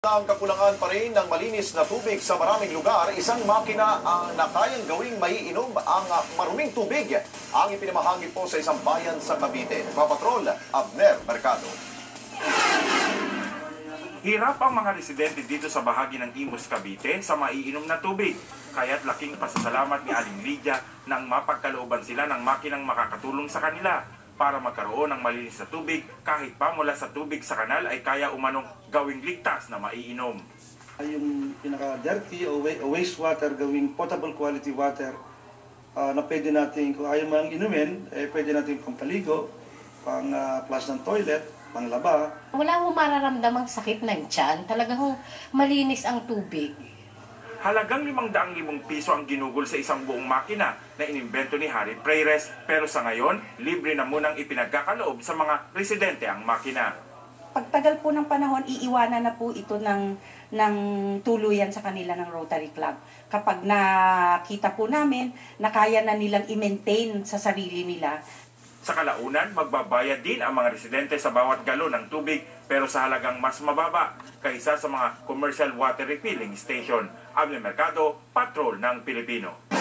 Ang kakulangan pa rin ng malinis na tubig sa maraming lugar, isang makina ang nakayang gawing maiinom ang maruming tubig ang ipinamahagi po sa isang bayan sa Cavite. Nagpapatrol, Abner Mercado. Hirap ang mga residente dito sa bahagi ng Imus, Cavite sa maiinom na tubig. Kaya't laking pasasalamat ni Aling Lydia nang mapagkalooban sila ng makinang makakatulong sa kanila para magkaroon ng malinis na tubig kahit pa mula sa tubig sa kanal ay kaya umanong gawing ligtas na maiinom. Yung pinaka-dirty o wastewater gawing potable quality water na pwede natin, kung ayaw mang inumin, pwede natin pampaligo, pang flush ng toilet, panglaba. Wala akong mararamdamang sakit ng tiyan. Talagang malinis ang tubig. Halagang 500,000 piso ang ginugol sa isang buong makina na inimbento ni Harry Freires, pero sa ngayon, libre na munang ipinagkakaloob sa mga residente ang makina. Pagtagal po ng panahon, iiwanan na po ito ng tuluyan sa kanila ng Rotary Club. Kapag nakita po namin na kaya na nilang i-maintain sa sarili nila. Sa kalaunan, magbabayad din ang mga residente sa bawat galon ng tubig pero sa halagang mas mababa kaysa sa mga commercial water refilling station. Abner Mercado, Patrol ng Pilipino.